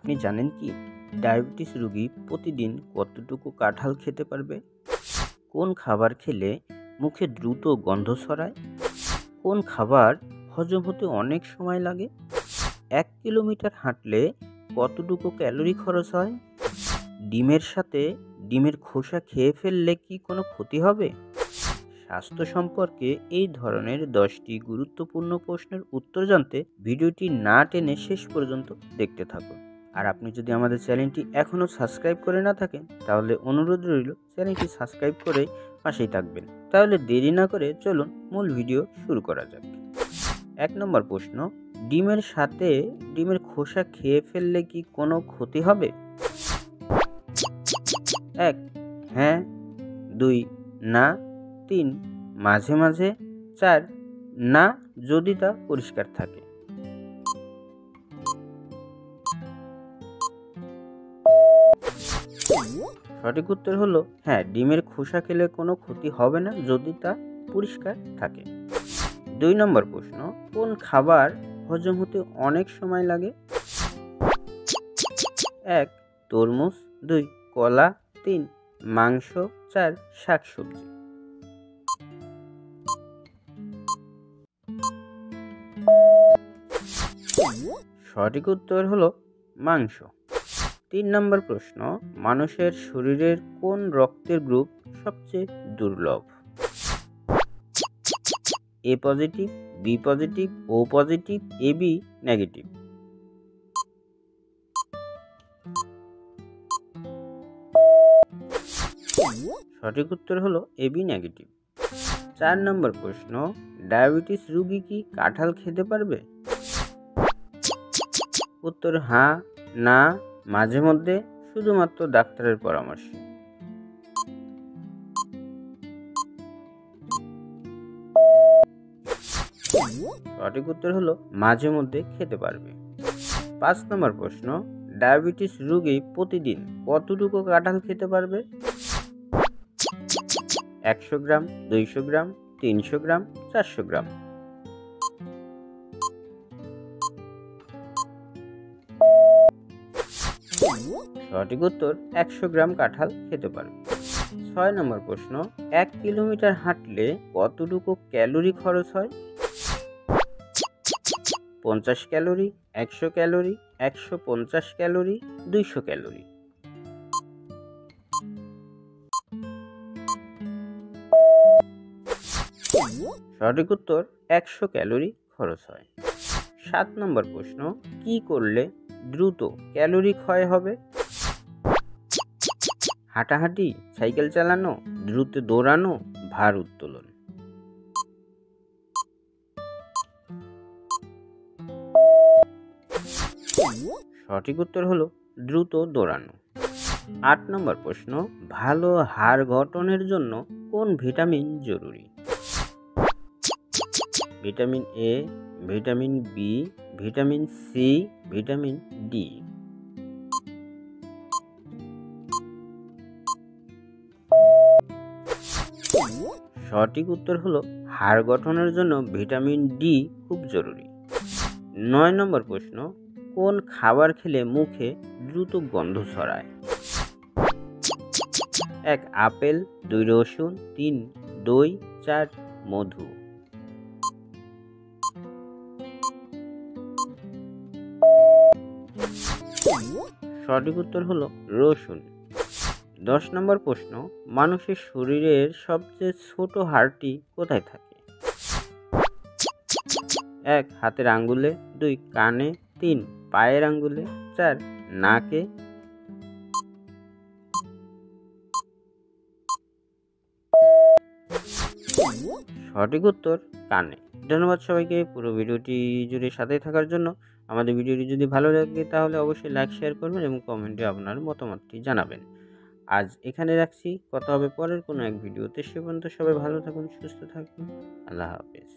আপনি জানেন কি ডায়াবেটিস রোগী প্রতিদিন কতটুকু কাঁঠাল খেতে পারবে? কোন খাবার খেলে মুখে দ্রুত গন্ধ ছড়ায়? কোন খাবার হজম হতে অনেক সময় লাগে? 1 কিলোমিটার হাঁটলে কতটুকু ক্যালোরি খরচ হয়? ডিমের সাথে ডিমের খোসা খেয়ে ফেললে কি কোনো ক্ষতি হবে? স্বাস্থ্য সম্পর্কে এই ধরনের 10টি গুরুত্বপূর্ণ প্রশ্নের উত্তর জানতে ভিডিওটি না টেনে শেষ পর্যন্ত দেখতে থাকুন। আর আপনি যদি আমাদের চ্যানেলটি এখনও সাবস্ক্রাইব করে না থাকেন তাহলে অনুরোধ রইল চ্যানেলটি সাবস্ক্রাইব করে পাশেই থাকবেন। তাহলে দেরি না করে চলুন মূল ভিডিও শুরু করা যাক। 1 নম্বর প্রশ্ন, ডিমের সাথে ডিমের খোসা খেয়ে ফেললে কি কোনো ক্ষতি হবে? 1. হ্যাঁ, 2. না, 3. মাঝে মাঝে, 4. না যদি তা পরিষ্কার থাকে। সঠিক উত্তর হলো হ্যাঁ, ডিমের খোসা খেলে কোনো ক্ষতি হবে না যদি তা পরিষ্কার থাকে। 2 নম্বর প্রশ্ন, কোন খাবার হজম হতে অনেক সময় লাগে? 1. তরমুজ, 2. কলা, 3. মাংস, 4. শাকসবজি। সঠিক উত্তর হলো মাংস। 3 নম্বর প্রশ্ন, মানুষের শরীরের কোন রক্তের গ্রুপ সবচেয়ে দুর্লভ? এ পজিটিভ, বি পজিটিভ, ও পজিটিভ, এবি নেগেটিভ। সঠিক উত্তর হলো এবি নেগেটিভ। 4 নম্বর প্রশ্ন, ডায়াবেটিস রোগী কি কাঁঠাল খেতে পারবে? উত্তর হ্যাঁ, না, মাঝে মধ্যে, শুধুমাত্র ডাক্তারের পরামর্শে। সঠিক উত্তর হলো মাঝে মধ্যে খেতে পারবে। 5 নম্বর প্রশ্ন, ডায়াবেটিস রোগী প্রতিদিন কতটুকু কাঁঠাল খেতে পারবে? 100 গ্রাম, 200 গ্রাম, 300 গ্রাম, 400 গ্রাম। সঠিক উত্তর 100 গ্রাম কাঁঠাল খেতে পারবে। 6 নম্বর প্রশ্ন, 1 কিলোমিটার হাঁটলে কতটুকু ক্যালোরি খরচ হয়? 50 ক্যালোরি, 100 ক্যালোরি, 150 ক্যালোরি, 200 ক্যালোরি। সঠিক উত্তর 100 ক্যালোরি খরচ হয়। 7 নম্বর প্রশ্ন, কি করলে দ্রুত ক্যালোরি ক্ষয় হবে? হাঁটাহাঁটি, সাইকেল চালানো, দ্রুত দৌড়ানো, ভার উত্তোলন। সঠিক উত্তর হলো দ্রুত দৌড়ানো। 8 নম্বর প্রশ্ন, ভালো হাড় গঠনের জন্য কোন ভিটামিন জরুরি? Vitamin A, vitamin B, vitamin C, vitamin D. সঠিক উত্তর হলো হাড় গঠনের জন্য ভিটামিন ডি খুব জরুরি। 9 নম্বর প্রশ্ন, কোন খাবার খেলে মুখে দ্রুত গন্ধ ছড়ায়? 1. আপেল, 2. রসুন, 3. দই, 4. মধু। সঠিক উত্তর হলো রসুন। 10 নম্বর প্রশ্ন, মানুষের শরীরের সবচেয়ে ছোট হাড়টি কোথায় থাকে? 1. হাতের আঙ্গুলে, 2. কানে, 3. পায়ের আঙ্গুলে, 4. নাকে। সঠিক উত্তর কানে। ধন্যবাদ সবাইকে পুরো ভিডিওটি জুড়ে সাথে থাকার জন্য। আমাদের ভিডিওটি যদি ভালো লাগে তাহলে অবশ্যই লাইক শেয়ার করবেন এবং কমেন্টে আপনার মতামতটি জানাবেন। আজ এখানে রাখছি, কথা হবে পরের কোনো এক ভিডিওতে। সে পর্যন্ত সবাই ভালো থাকুন, সুস্থ থাকুন। আল্লাহ হাফেজ।